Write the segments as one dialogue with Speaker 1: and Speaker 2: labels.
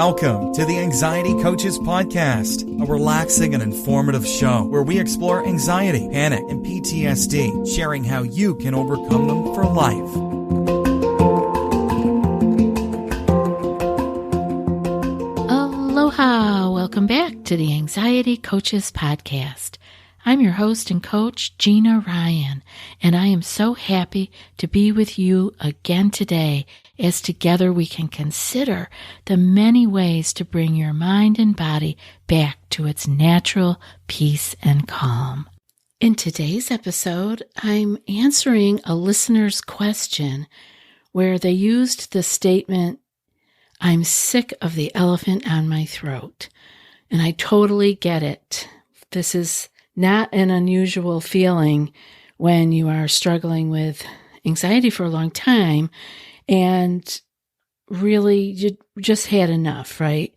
Speaker 1: Welcome to the Anxiety Coaches Podcast, a relaxing and informative show where we explore anxiety, panic, and PTSD, sharing how you can overcome them for life.
Speaker 2: Aloha! Welcome back to the Anxiety Coaches Podcast. I'm your host and coach, Gina Ryan, and I am so happy to be with you again today as together we can consider the many ways to bring your mind and body back to its natural peace and calm. In today's episode, I'm answering a listener's question where they used the statement, "I'm sick of the elephant on my throat." And I totally get it. This is not an unusual feeling when you are struggling with anxiety for a long time and really you just had enough, right?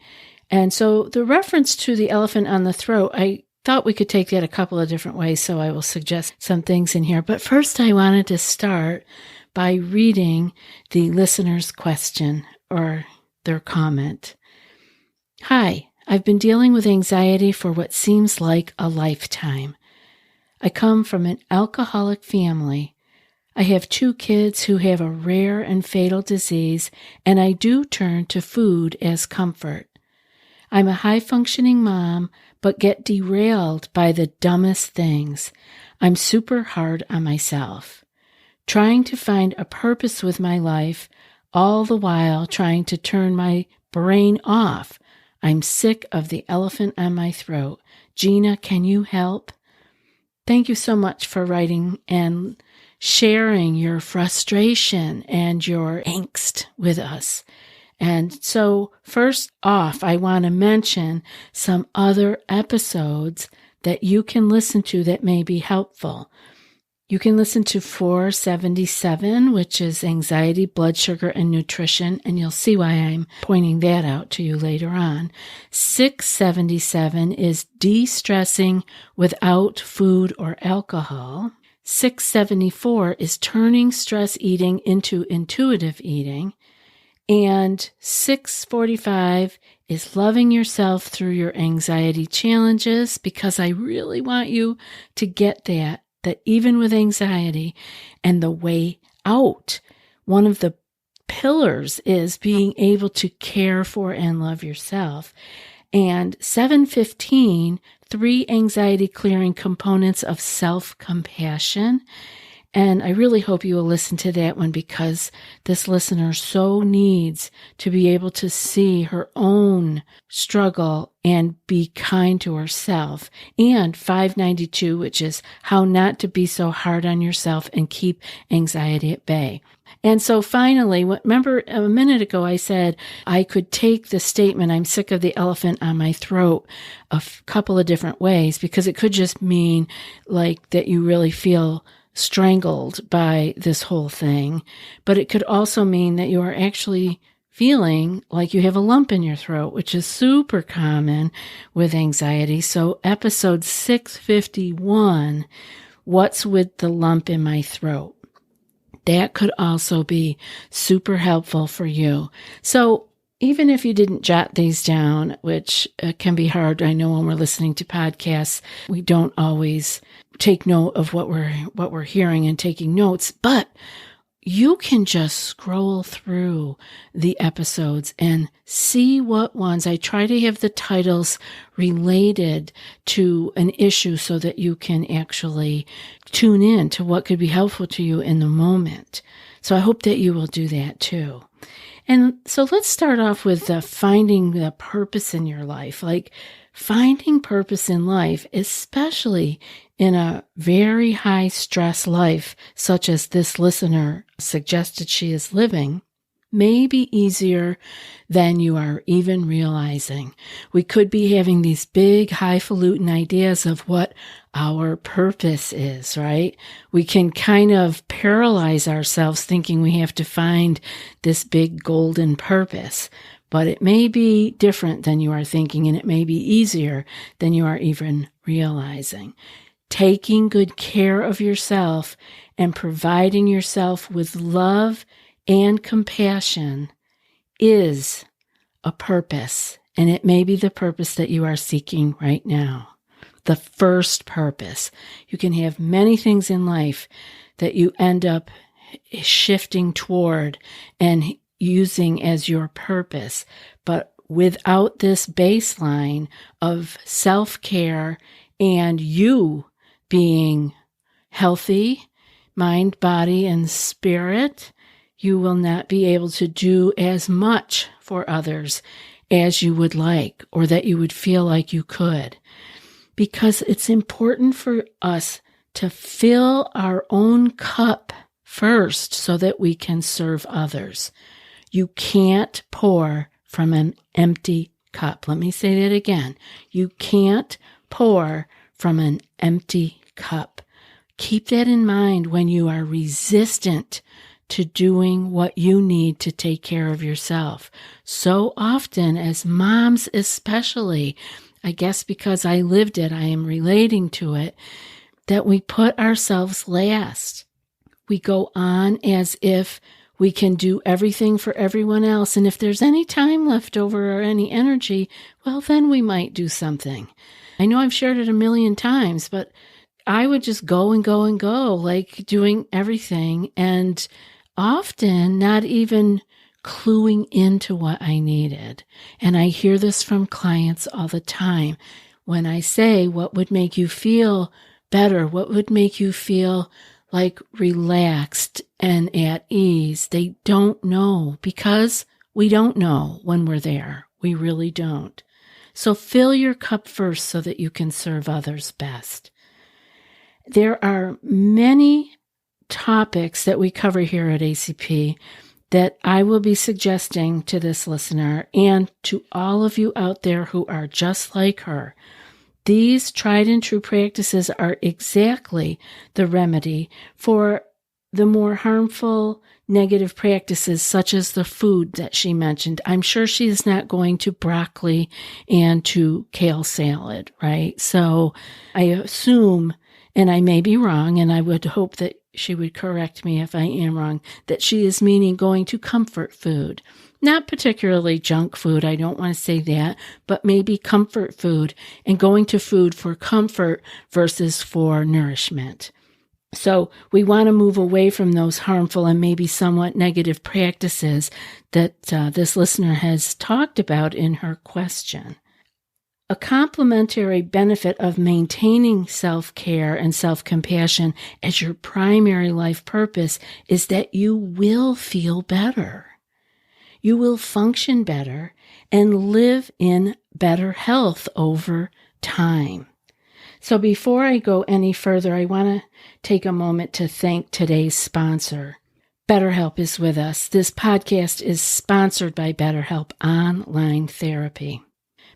Speaker 2: And so the reference to the elephant on the throat, I thought we could take that a couple of different ways, so I will suggest some things in here. But first I wanted to start by reading the listener's question or their comment. Hi. I've been dealing with anxiety for what seems like a lifetime. I come from an alcoholic family. I have 2 kids who have a rare and fatal disease, and I do turn to food as comfort. I'm a high-functioning mom, but get derailed by the dumbest things. I'm super hard on myself. Trying to find a purpose with my life, all the while trying to turn my brain off. I'm sick of the elephant on my throat. Gina, can you help? Thank you so much for writing and sharing your frustration and your angst with us. And so first off, I want to mention some other episodes that you can listen to that may be helpful. You can listen to 477, which is anxiety, blood sugar, and nutrition, and you'll see why I'm pointing that out to you later on. 677 is de-stressing without food or alcohol. 674 is turning stress eating into intuitive eating. And 645 is loving yourself through your anxiety challenges, because I really want you to get that even with anxiety and the way out, one of the pillars is being able to care for and love yourself. And 715, 3 anxiety clearing components of self-compassion. And I really hope you will listen to that one, because this listener so needs to be able to see her own struggle and be kind to herself. And 592, which is how not to be so hard on yourself and keep anxiety at bay. And so finally, remember a minute ago I said I could take the statement, "I'm sick of the elephant on my throat," a couple of different ways, because it could just mean like that you really feel strangled by this whole thing, but it could also mean that you are actually feeling like you have a lump in your throat, which is super common with anxiety. So episode 651, what's with the lump in my throat? That could also be super helpful for you. So even if you didn't jot these down, which can be hard, I know when we're listening to podcasts, we don't always take note of what we're hearing and taking notes, but you can just scroll through the episodes and see what ones. I try to have the titles related to an issue so that you can actually tune in to what could be helpful to you in the moment. So I hope that you will do that too. And so let's start off with finding the purpose in your life. Like finding purpose in life, especially in a very high stress life, such as this listener suggested she is living, may be easier than you are even realizing. We could be having these big highfalutin ideas of what our purpose is, right? We can kind of paralyze ourselves thinking we have to find this big golden purpose, but it may be different than you are thinking, and it may be easier than you are even realizing. Taking good care of yourself and providing yourself with love and compassion is a purpose, and it may be the purpose that you are seeking right now. The first purpose. You can have many things in life that you end up shifting toward and using as your purpose. But without this baseline of self-care and you being healthy, mind, body, and spirit, you will not be able to do as much for others as you would like or that you would feel like you could. Because it's important for us to fill our own cup first so that we can serve others. You can't pour from an empty cup. Let me say that again. You can't pour from an empty cup. Keep that in mind when you are resistant to doing what you need to take care of yourself. So often, as moms especially, I guess because I lived it, I am relating to it, that we put ourselves last. We go on as if we can do everything for everyone else. And if there's any time left over or any energy, well, then we might do something. I know I've shared it a million times, but I would just go and go and go, like doing everything and often not even cluing into what I needed. And I hear this from clients all the time. When I say, what would make you feel better? What would make you feel like relaxed and at ease? They don't know because we don't know when we're there. We really don't. So fill your cup first so that you can serve others best. There are many topics that we cover here at ACP that I will be suggesting to this listener and to all of you out there who are just like her. These tried and true practices are exactly the remedy for the more harmful negative practices, such as the food that she mentioned. I'm sure she is not going to broccoli and to kale salad, right? So I assume, and I may be wrong, and I would hope that she would correct me if I am wrong, that she is meaning going to comfort food. Not particularly junk food, I don't want to say that, but maybe comfort food and going to food for comfort versus for nourishment. So we want to move away from those harmful and maybe somewhat negative practices that this listener has talked about in her question. A complementary benefit of maintaining self-care and self-compassion as your primary life purpose is that you will feel better. You will function better and live in better health over time. So before I go any further, I want to take a moment to thank today's sponsor. BetterHelp is with us. This podcast is sponsored by BetterHelp Online Therapy.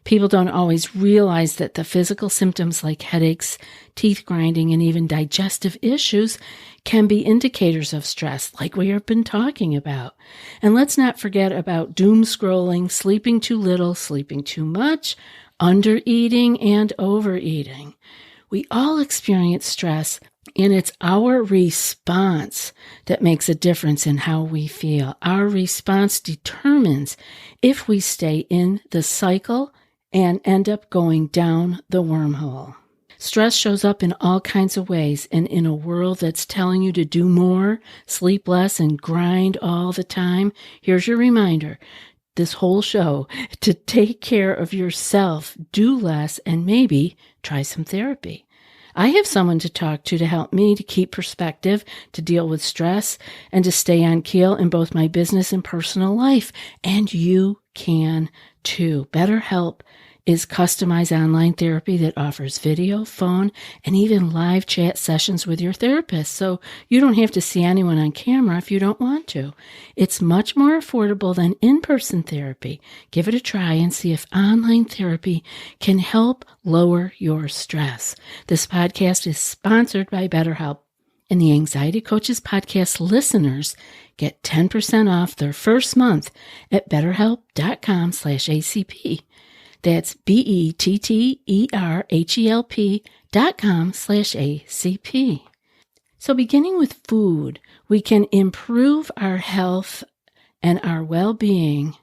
Speaker 2: People don't always realize that the physical symptoms like headaches, teeth grinding, and even digestive issues can be indicators of stress, like we have been talking about. And let's not forget about doom scrolling, sleeping too little, sleeping too much, undereating, and overeating. We all experience stress, and it's our response that makes a difference in how we feel. Our response determines if we stay in the cycle and end up going down the wormhole. Stress shows up in all kinds of ways, and in a world that's telling you to do more, sleep less, and grind all the time, here's your reminder, this whole show, to take care of yourself, do less, and maybe try some therapy. I have someone to talk to help me to keep perspective, to deal with stress, and to stay on keel in both my business and personal life. And you can too. BetterHelp is customized online therapy that offers video, phone, and even live chat sessions with your therapist, so you don't have to see anyone on camera if you don't want to. It's much more affordable than in-person therapy. Give it a try and see if online therapy can help lower your stress. This podcast is sponsored by BetterHelp, and the Anxiety Coaches Podcast listeners get 10% off their first month at betterhelp.com/ACP. That's BetterHelp.com/ACP. So beginning with food, we can improve our health and our well-being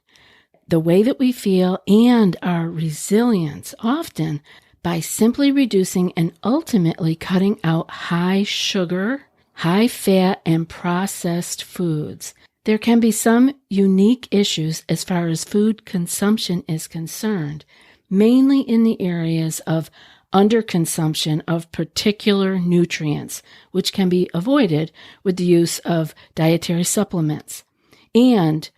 Speaker 2: the way that we feel and our resilience, often by simply reducing and ultimately cutting out high sugar, high fat, and processed foods. There can be some unique issues as far as food consumption is concerned, mainly in the areas of underconsumption of particular nutrients, which can be avoided with the use of dietary supplements. And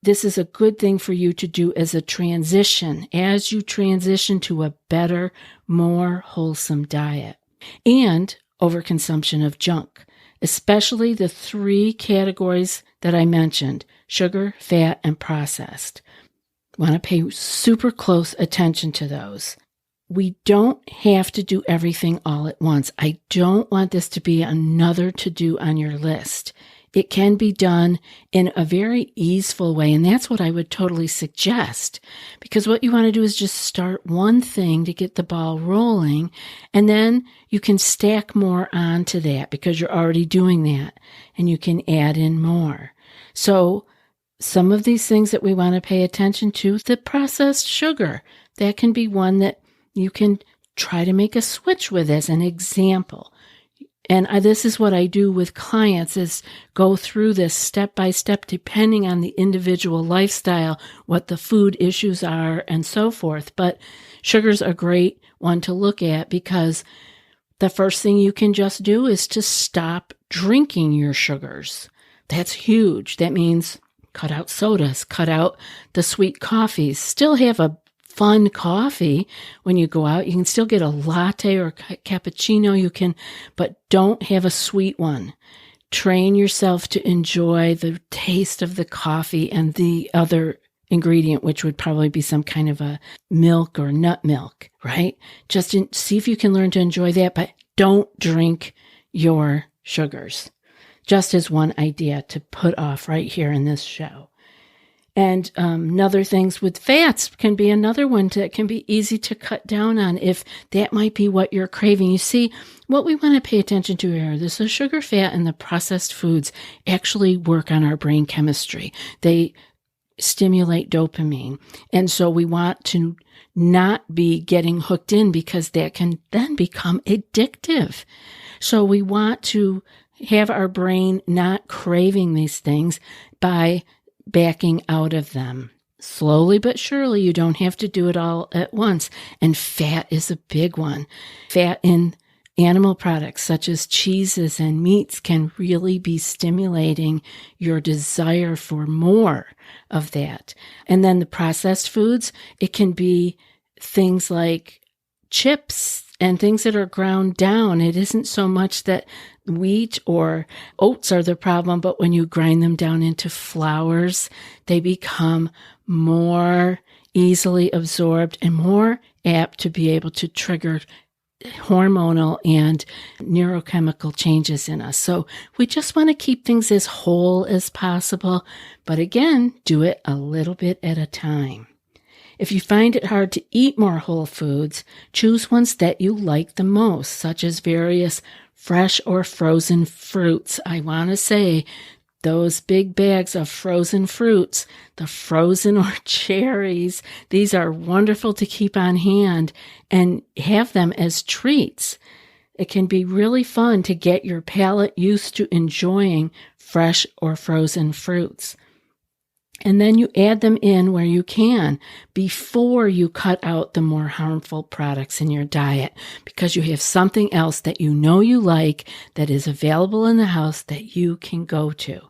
Speaker 2: this is a good thing for you to do as a transition, as you transition to a better, more wholesome diet. And overconsumption of junk, especially the 3 categories that I mentioned: sugar, fat, and processed. Want to pay super close attention to those. We don't have to do everything all at once. I don't want this to be another to-do on your list. It can be done in a very easeful way, and that's what I would totally suggest, because what you want to do is just start one thing to get the ball rolling, and then you can stack more onto that because you're already doing that, and you can add in more. So some of these things that we want to pay attention to, the processed sugar, that can be one that you can try to make a switch with as an example. And this is what I do with clients, is go through this step by step, depending on the individual lifestyle, what the food issues are, and so forth. But sugar's a great one to look at, because the first thing you can just do is to stop drinking your sugars. That's huge. That means cut out sodas, cut out the sweet coffees, still have a fun coffee when you go out. You can still get a latte or cappuccino, but don't have a sweet one. Train yourself to enjoy the taste of the coffee and the other ingredient, which would probably be some kind of a milk or nut milk, right? Just see if you can learn to enjoy that, but don't drink your sugars. Just as one idea to put off right here in this show. And other things with fats can be another one that can be easy to cut down on if that might be what you're craving. You see, what we want to pay attention to here, the sugar, fat, and the processed foods actually work on our brain chemistry. They stimulate dopamine. And so we want to not be getting hooked in, because that can then become addictive. So we want to have our brain not craving these things by backing out of them. Slowly but surely, you don't have to do it all at once. And fat is a big one. Fat in animal products such as cheeses and meats can really be stimulating your desire for more of that. And then the processed foods, it can be things like chips and things that are ground down. It isn't so much that wheat or oats are the problem, but when you grind them down into flours, they become more easily absorbed and more apt to be able to trigger hormonal and neurochemical changes in us. So we just want to keep things as whole as possible, but again, do it a little bit at a time. If you find it hard to eat more whole foods, choose ones that you like the most, such as various fresh or frozen fruits. I want to say those big bags of frozen fruits, the frozen or cherries, these are wonderful to keep on hand and have them as treats. It can be really fun to get your palate used to enjoying fresh or frozen fruits. And then you add them in where you can before you cut out the more harmful products in your diet, because you have something else that you know you like that is available in the house that you can go to.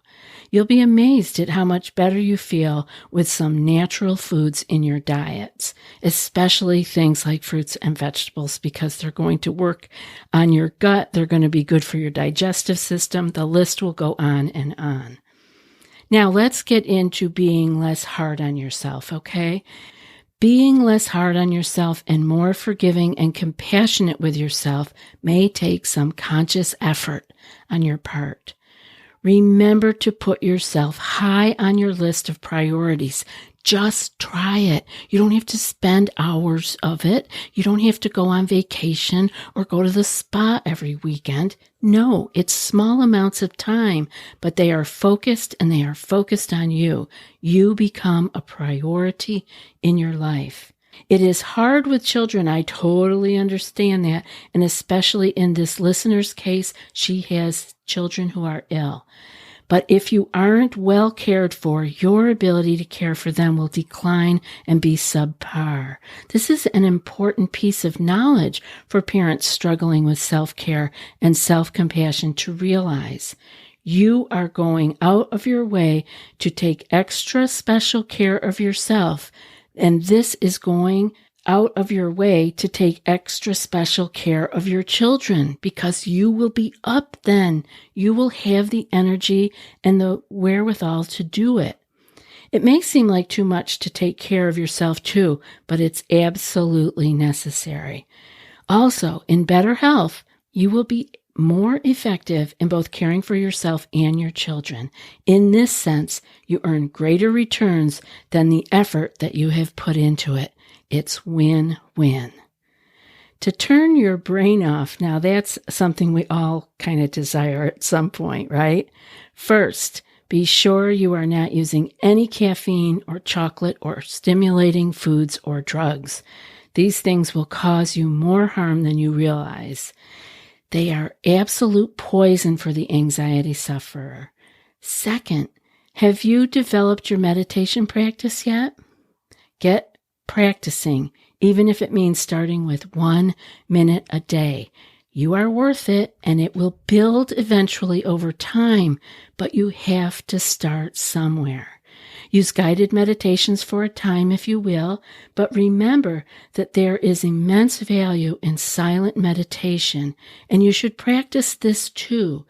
Speaker 2: You'll be amazed at how much better you feel with some natural foods in your diets, especially things like fruits and vegetables, because they're going to work on your gut. They're going to be good for your digestive system. The list will go on and on. Now let's get into being less hard on yourself, okay? Being less hard on yourself and more forgiving and compassionate with yourself may take some conscious effort on your part. Remember to put yourself high on your list of priorities. Just try it. You don't have to spend hours of it. You don't have to go on vacation or go to the spa every weekend. No, it's small amounts of time, but they are focused and they are focused on you. You become a priority in your life. It is hard with children. I totally understand that. And especially in this listener's case, she has children who are ill. But if you aren't well cared for, your ability to care for them will decline and be subpar. This is an important piece of knowledge for parents struggling with self-care and self-compassion to realize. You are going out of your way to take extra special care of yourself, and this is going out of your way to take extra special care of your children because you will be up then. You will have the energy and the wherewithal to do it. It may seem like too much to take care of yourself too, but it's absolutely necessary. Also, in better health, you will be more effective in both caring for yourself and your children. In this sense, you earn greater returns than the effort that you have put into it. It's win-win. To turn your brain off, now that's something we all kind of desire at some point, right? First, be sure you are not using any caffeine or chocolate or stimulating foods or drugs. These things will cause you more harm than you realize. They are absolute poison for the anxiety sufferer. Second, have you developed your meditation practice yet? Get practicing, even if it means starting with 1 minute a day. You are worth it, and it will build eventually over time, but you have to start somewhere. Use guided meditations for a time if you will, but remember that there is immense value in silent meditation, and you should practice this too,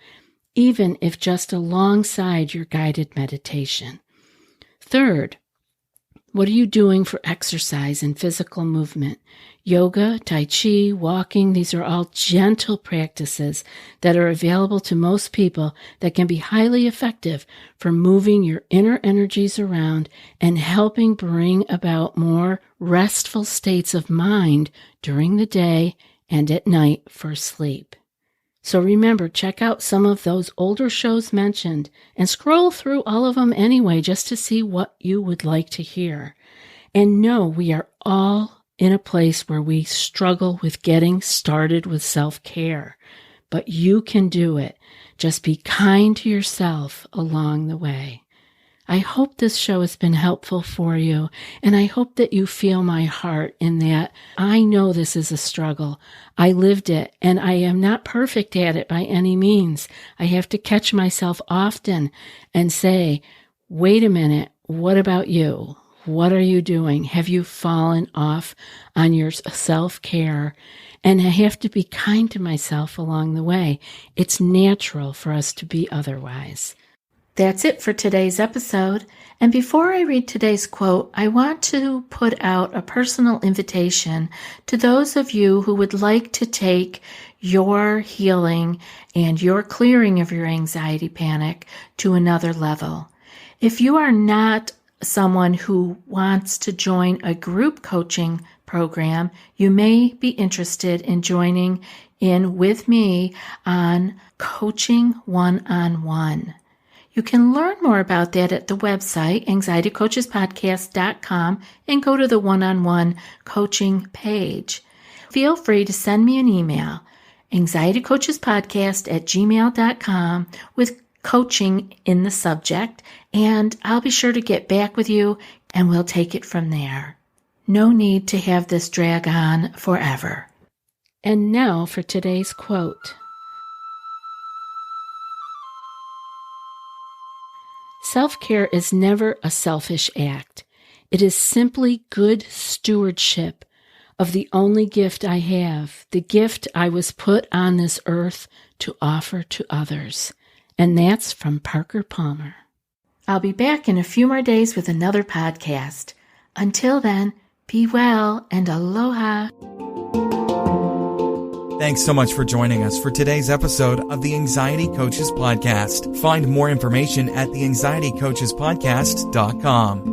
Speaker 2: even if just alongside your guided meditation. Third, what are you doing for exercise and physical movement? Yoga, Tai Chi, walking, these are all gentle practices that are available to most people that can be highly effective for moving your inner energies around and helping bring about more restful states of mind during the day and at night for sleep. So remember, check out some of those older shows mentioned and scroll through all of them anyway just to see what you would like to hear. And know we are all in a place where we struggle with getting started with self-care, but you can do it. Just be kind to yourself along the way. I hope this show has been helpful for you, and I hope that you feel my heart in that I know this is a struggle. I lived it, and I am not perfect at it by any means. I have to catch myself often and say, wait a minute, what about you? What are you doing? Have you fallen off on your self-care? And I have to be kind to myself along the way. It's natural for us to be otherwise. That's it for today's episode. And before I read today's quote, I want to put out a personal invitation to those of you who would like to take your healing and your clearing of your anxiety panic to another level. If you are not someone who wants to join a group coaching program, you may be interested in joining in with me on coaching one-on-one. You can learn more about that at the website, anxietycoachespodcast.com, and go to the one-on-one coaching page. Feel free to send me an email, anxietycoachespodcast@gmail.com, with coaching in the subject, and I'll be sure to get back with you, and we'll take it from there. No need to have this drag on forever. And now for today's quote. Self-care is never a selfish act. It is simply good stewardship of the only gift I have, the gift I was put on this earth to offer to others. And that's from Parker Palmer. I'll be back in a few more days with another podcast. Until then, be well and aloha.
Speaker 1: Thanks so much for joining us for today's episode of the Anxiety Coaches Podcast. Find more information at theanxietycoachespodcast.com.